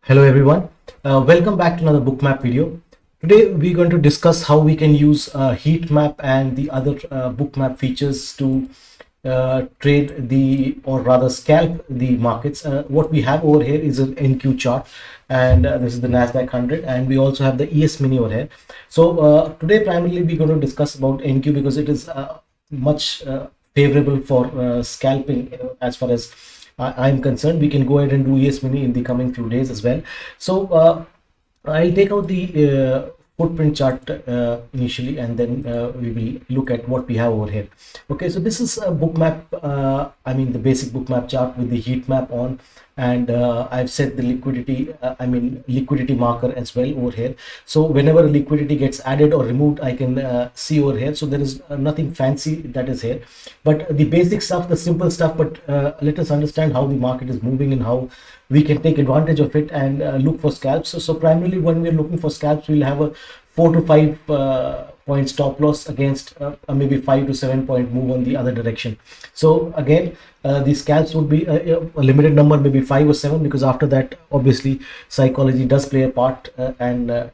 Hello everyone, welcome back to another bookmap video. Today we're going to discuss how we can use heat map and the other bookmap features to trade or rather scalp the markets. What we have over here is an NQ chart, and this is the Nasdaq 100, and we also have the ES mini over here. So today primarily we're going to discuss about NQ because it is much favorable for scalping as far as I'm concerned. We can go ahead and do ES mini in the coming few days as well. So I'll take out the footprint chart initially, and then we will look at what we have over here. Okay, so this is a bookmap, the basic bookmap chart with the heat map on, and I've set the liquidity, liquidity marker as well over here. So whenever liquidity gets added or removed, I can see over here. So there is nothing fancy that is here, but the basic stuff, the simple stuff. But let us understand how the market is moving and how we can take advantage of it and look for scalps. So primarily when we're looking for scalps, we'll have a 4 to 5 point stop loss against maybe 5 to 7 point move on the other direction. So again, the scalps would be a limited number, maybe 5 or 7, because after that obviously psychology does play a part, and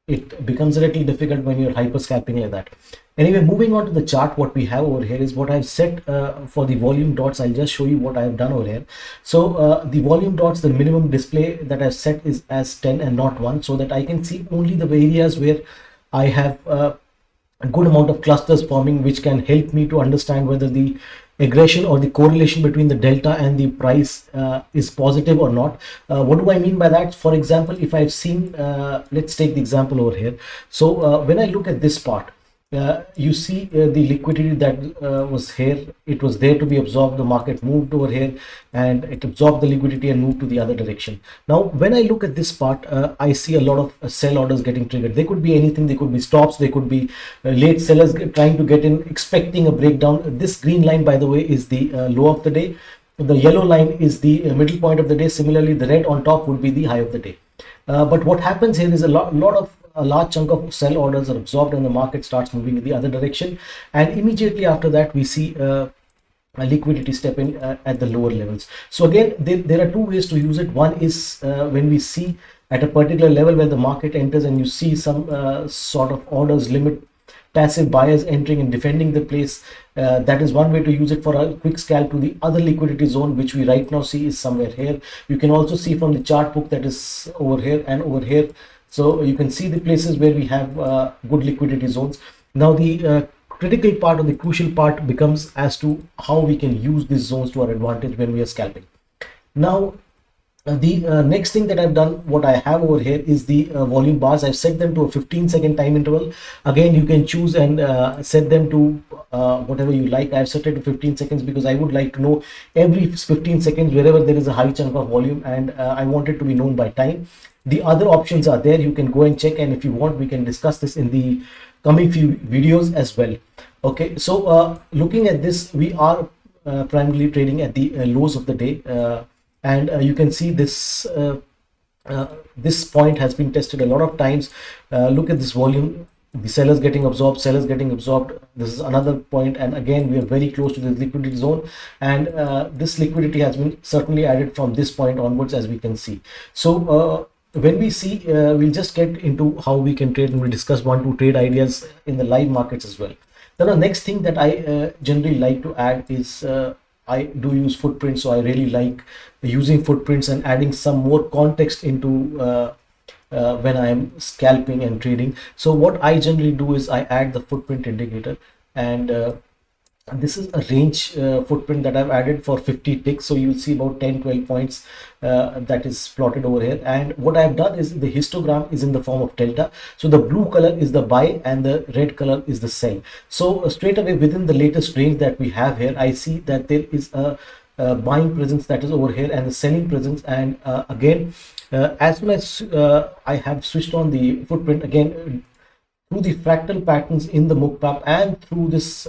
it becomes a little difficult when you're hyper scalping like that. Anyway, moving on to the chart, what we have over here is what I've set for the volume dots. I'll just show you what I've done over here. So the volume dots, the minimum display that I've set is as 10 and not 1, so that I can see only the areas where I have a good amount of clusters forming, which can help me to understand whether the aggression or the correlation between the delta and the price is positive or not. What do I mean by that? For example, if I've seen, let's take the example over here. So when I look at this part, you see the liquidity that was here. It was there to be absorbed. The market moved over here and it absorbed the liquidity and moved to the other direction. Now when I look at this part, I see a lot of sell orders getting triggered. They could be anything. They could be stops, they could be late sellers trying to get in, expecting a breakdown. This green line, by the way, is the low of the day. The yellow line is the middle point of the day. Similarly, the red on top would be the high of the day. But what happens here is a large chunk of sell orders are absorbed and the market starts moving in the other direction, and immediately after that we see a liquidity step in at the lower levels. So again, there are two ways to use it. One is when we see at a particular level where the market enters and you see some sort of orders limit, passive buyers entering and defending the place. That is one way to use it for a quick scalp to the other liquidity zone, which we right now see is somewhere here. You can also see from the chart book that is over here and over here. So you can see the places where we have good liquidity zones. Now the critical part or the crucial part becomes as to how we can use these zones to our advantage when we are scalping. Now the next thing that I've done, what I have over here is the volume bars. I've set them to a 15-second time interval. Again, you can choose and set them to whatever you like. I've set it to 15 seconds because I would like to know every 15 seconds wherever there is a high chunk of volume, and I want it to be known by time. The other options are there. You can go and check, and if you want, we can discuss this in the coming few videos as well. Okay, so looking at this, we are primarily trading at the lows of the day. And you can see this this point has been tested a lot of times. Look at this volume, the sellers getting absorbed, sellers getting absorbed. This is another point, and again we are very close to the liquidity zone, and this liquidity has been certainly added from this point onwards, as we can see. So when we see, we'll just get into how we can trade, and we'll discuss 1-2 trade ideas in the live markets as well. Then the next thing that I generally like to add is I do use footprints, so I really like using footprints and adding some more context into when I am scalping and trading. So what I generally do is I add the footprint indicator, and this is a range footprint that I've added for 50 ticks. So you'll see about 10-12 points that is plotted over here. And what I've done is the histogram is in the form of delta. So the blue color is the buy and the red color is the sell. So straight away within the latest range that we have here, I see that there is a buying presence that is over here and the selling presence. And again, as soon as I have switched on the footprint, again through the fractal patterns in the bookmap and through this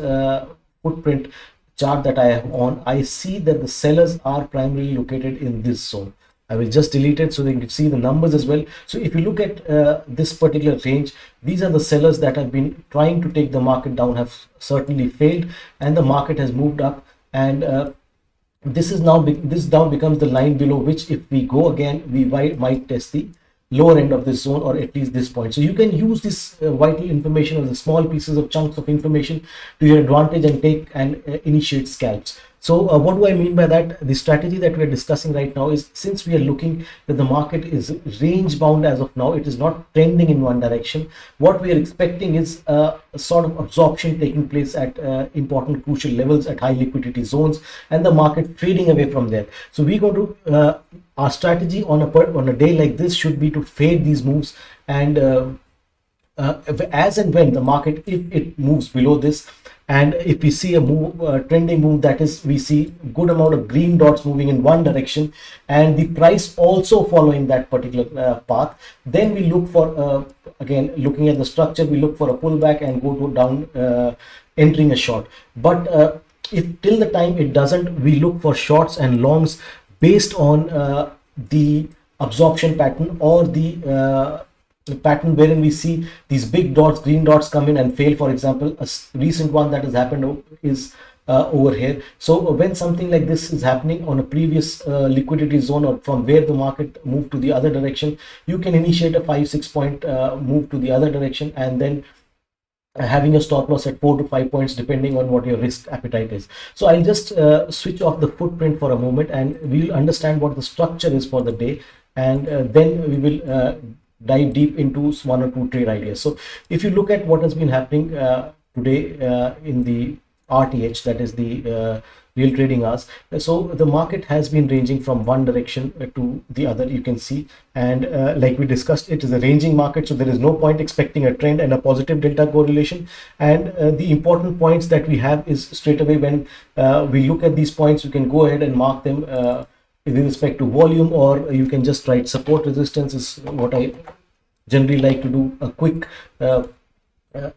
footprint chart that I have on, I see that the sellers are primarily located in this zone. I will just delete it so that you can see the numbers as well. So if you look at this particular range, these are the sellers that have been trying to take the market down, have certainly failed, and the market has moved up. And this is now this now becomes the line below which, if we go again, we might test the lower end of this zone, or at least this point. So you can use this vital information, or the small pieces of chunks of information, to your advantage and take and initiate scalps. So what do I mean by that? The strategy that we are discussing right now is, since we are looking that the market is range bound as of now, it is not trending in one direction. What we are expecting is a sort of absorption taking place at important crucial levels, at high liquidity zones, and the market trading away from there. So we're going to our strategy on a day like this should be to fade these moves, and as and when the market, if it moves below this, and if we see a move, trending move, that is, we see good amount of green dots moving in one direction and the price also following that particular path, then we look for again, looking at the structure, we look for a pullback and go to down, entering a short. But if till the time it doesn't, we look for shorts and longs based on the absorption pattern, or the pattern wherein we see these big dots, green dots, come in and fail. For example, a recent one that has happened is over here. So when something like this is happening on a previous liquidity zone, or from where the market moved to the other direction, you can initiate a 5-6 point move to the other direction, and then having a stop loss at 4 to 5 points depending on what your risk appetite is. So I'll just switch off the footprint for a moment, and we'll understand what the structure is for the day, and then we will dive deep into one or two trade ideas. So if you look at what has been happening today in the RTH, that is the real trading hours, so the market has been ranging from one direction to the other, you can see, and like we discussed, it is a ranging market, so there is no point expecting a trend and a positive delta correlation. And the important points that we have is, straight away when we look at these points, you can go ahead and mark them with respect to volume, or you can just write support resistance, is what I generally like to do. A quick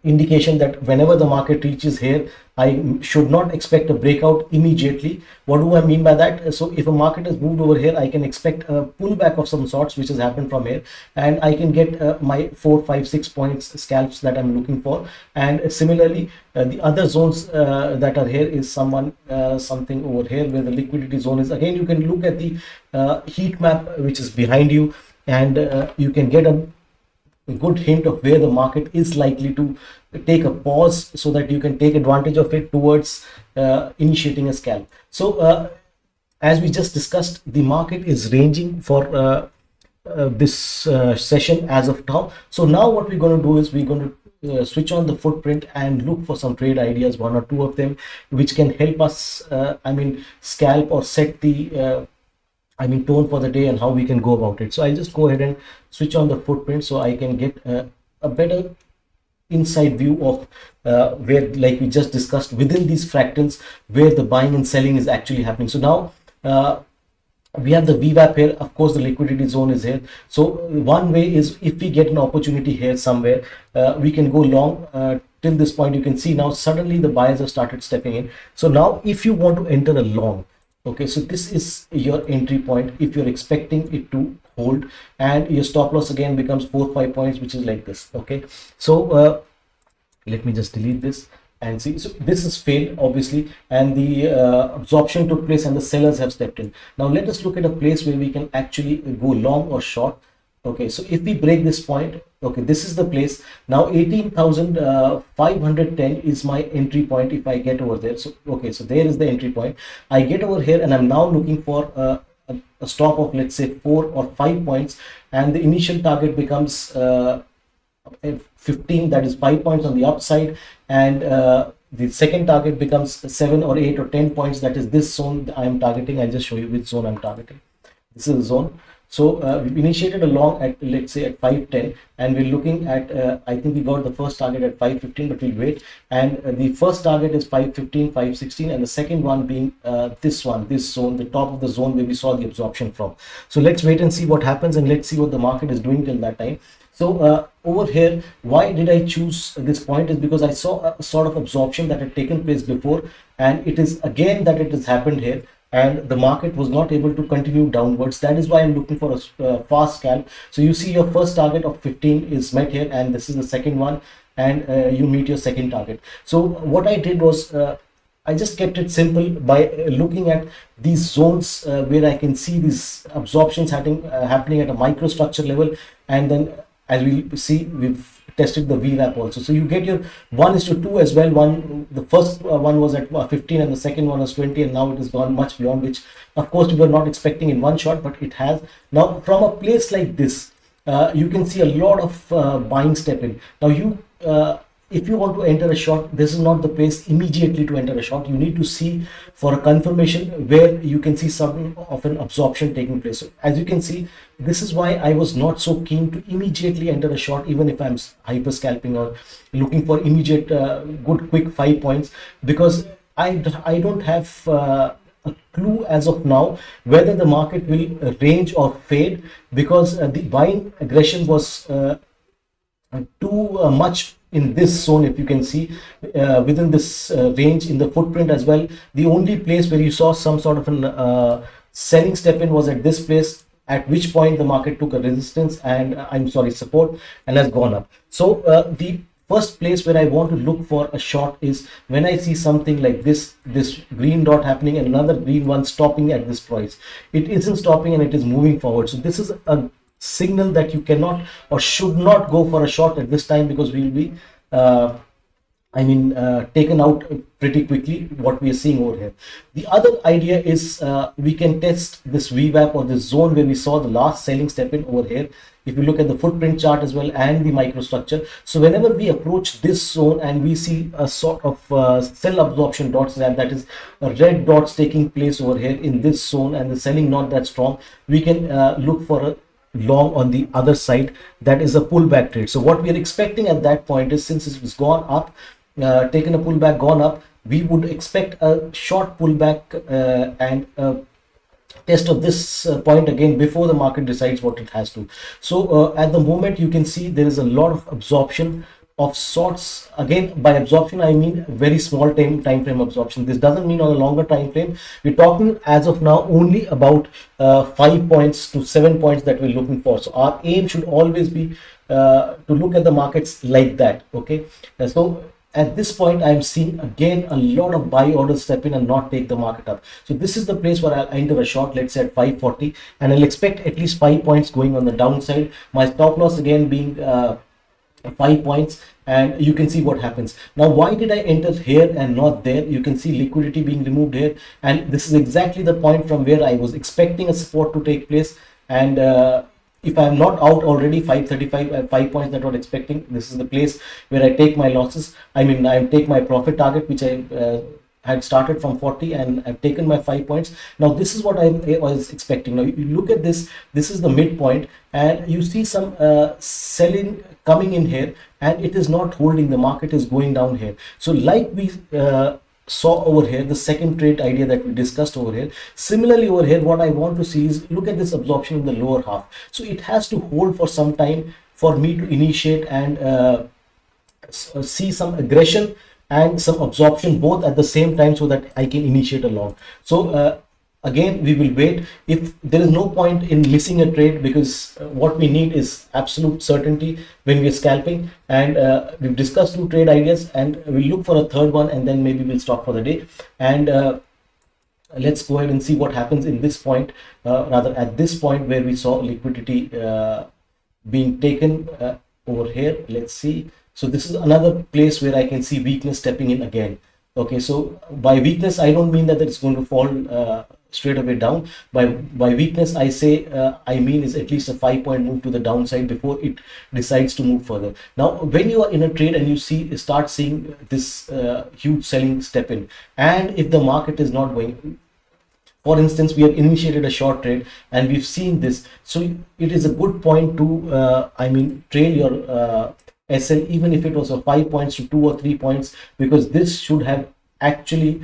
indication that whenever the market reaches here, I should not expect a breakout immediately. What do I mean by that? So if a market has moved over here, I can expect a pullback of some sorts, which has happened from here, and I can get my 4, 5, 6 points scalps that I'm looking for. And similarly, the other zones that are here is something over here where the liquidity zone is. Again, you can look at the heat map which is behind you, and you can get a good hint of where the market is likely to take a pause, so that you can take advantage of it towards initiating a scalp. So as we just discussed, the market is ranging for this session as of now. So now what we're going to do is, we're going to switch on the footprint and look for some trade ideas, one or two of them, which can help us scalp or set the tone for the day, and how we can go about it. So I'll just go ahead and switch on the footprint so I can get a better inside view of where, like we just discussed, within these fractals, where the buying and selling is actually happening. So now we have the VWAP here. Of course, the liquidity zone is here. So one way is, if we get an opportunity here somewhere, we can go long. Till this point, you can see now suddenly the buyers have started stepping in. So now if you want to enter a long, okay, so this is your entry point if you're expecting it to hold, and your stop loss again becomes 4-5 points, which is like this. Okay, so let me just delete this and see. So this is failed, obviously, and the absorption took place and the sellers have stepped in. Now let us look at a place where we can actually go long or short. Okay, so if we break this point, okay, this is the place. Now 18,510 is my entry point if I get over there. So okay, so there is the entry point. I get over here and I'm now looking for a stop of, let's say, 4 or 5 points, and the initial target becomes 15, that is 5 points on the upside, and the second target becomes 7 or 8 or 10 points, that is this zone I am targeting. I'll just show you which zone I'm targeting. This is the zone. So we initiated a long at, let's say, at 510, and we're looking at I think we got the first target at 515, but we'll wait. And the first target is 515, 516, and the second one being this zone, the top of the zone where we saw the absorption from. So let's wait and see what happens, and let's see what the market is doing till that time. So over here, why did I choose this point is because I saw a sort of absorption that had taken place before, and it is again that it has happened here, and the market was not able to continue downwards. That is why I'm looking for a fast scalp. So you see your first target of 15 is met here, and this is the second one, and you meet your second target. So what I did was I just kept it simple by looking at these zones where I can see these absorptions happening at a microstructure level, and then as we see, we've tested the VWAP also. So you get your 1:2 as well. The first one was at 15 and the second one was 20, and now it has gone much beyond, which of course we were not expecting in one shot, but it has. Now from a place like this, you can see a lot of buying step in. Now if you want to enter a short, this is not the place immediately to enter a short. You need to see for a confirmation where you can see some of an absorption taking place. So as you can see, this is why I was not so keen to immediately enter a short, even if I'm hyper scalping or looking for immediate good quick 5 points, because I don't have a clue as of now whether the market will range or fade, because the buying aggression was too much in this zone. If you can see within this range in the footprint as well, the only place where you saw some sort of an selling step in was at this place, at which point the market took a resistance and support, and has gone up. So the first place where I want to look for a short is when I see something like this green dot happening and another green one stopping at this price. It isn't stopping and it is moving forward. So this is a signal that you cannot or should not go for a short at this time, because we will be taken out pretty quickly, what we are seeing over here. The other idea is we can test this VWAP or this zone where we saw the last selling step in over here. If you look at the footprint chart as well and the microstructure, so whenever we approach this zone and we see a sort of sell absorption dots, that is red dots taking place over here in this zone, and the selling not that strong, we can look for a long on the other side. That is a pullback trade. So what we are expecting at that point is, since it was gone up, taken a pullback, gone up, we would expect a short pullback and test of this point again before the market decides what it has to. So at the moment you can see there is a lot of absorption of sorts. Again, by absorption I mean very small time frame absorption. This doesn't mean on a longer time frame. We're talking as of now only about 5 points to 7 points that we're looking for. So our aim should always be to look at the markets like that. Okay, so at this point I'm seeing again a lot of buy orders step in and not take the market up. So this is the place where I'll enter a short, let's say at 540, and I'll expect at least 5 points going on the downside. My stop loss again being 5 points, and you can see what happens. Now why did I enter here and not there? You can see liquidity being removed here, and this is exactly the point from where I was expecting a support to take place. And if I'm not out already, 535, 5 points that I was expecting, this is the place where I take my losses. I take my profit target, which I had started from 40, and I've taken my 5 points. Now this is what I was expecting. Now you look at this is the midpoint, and you see some selling coming in here, and it is not holding. The market is going down here. So like we saw over here, the second trade idea that we discussed over here, similarly over here what I want to see is, look at this absorption in the lower half. So it has to hold for some time for me to initiate and see some aggression and some absorption both at the same time, so that I can initiate a long. So again we will wait. If there is no point in missing a trade, because what we need is absolute certainty when we are scalping, and we've discussed 2 trade ideas, and we'll look for a third one, and then maybe we'll stop for the day. And let's go ahead and see what happens in this point, rather at this point where we saw liquidity being taken over here. Let's see. So this is another place where I can see weakness stepping in again. Okay, so by weakness I don't mean that it's going to fall straight away down. By weakness I say I mean is at least a 5 point move to the downside before it decides to move further. Now when you are in a trade and you start seeing this huge selling step in, and if the market is not going, for instance we have initiated a short trade and we've seen this, so it is a good point to trail your SL, even if it was a 5 points to 2 or 3 points, because this should have actually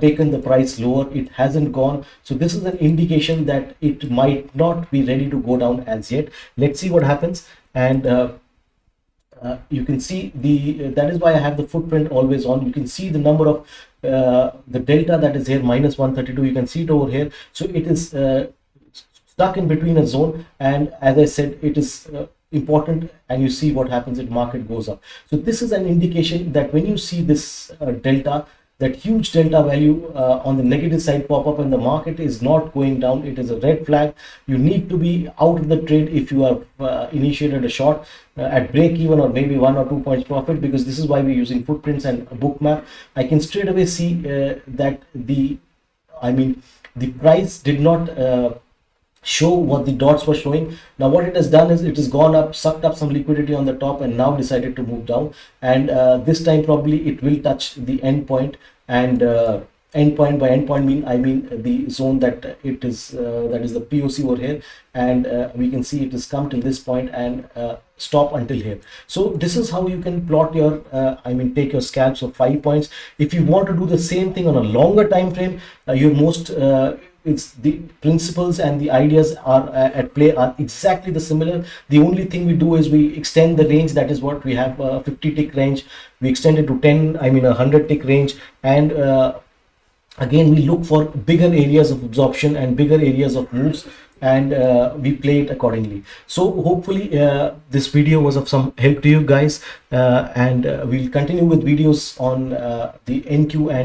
taken the price lower. It hasn't gone, so this is an indication that it might not be ready to go down as yet. Let's see what happens. And you can see that is why I have the footprint always on. You can see the number of the delta that is here, minus 132. You can see it over here. So it is stuck in between a zone, and as I said, it is important, and you see what happens if market goes up. So this is an indication that when you see this delta that huge delta value on the negative side pop up and the market is not going down, it is a red flag. You need to be out of the trade if you have initiated a short at break even or maybe 1 or 2 points profit, because this is why we're using footprints and Bookmap. I can straight away see that the price did not show what the dots were showing. Now what it has done is it has gone up, sucked up some liquidity on the top, and now decided to move down, and this time probably it will touch the end point. And end point, by end point I mean the zone that it is that is the POC over here, and we can see it has come till this point and stop until here. So this is how you can plot your take your scalps of 5 points. If you want to do the same thing on a longer time frame, your most it's the principles and the ideas are at play are exactly the similar. The only thing we do is we extend the range. That is what we have, a 50 tick range, we extend it to 100 tick range, and again we look for bigger areas of absorption and bigger areas of moves, and we play it accordingly. So hopefully this video was of some help to you guys, and we'll continue with videos on the NQ and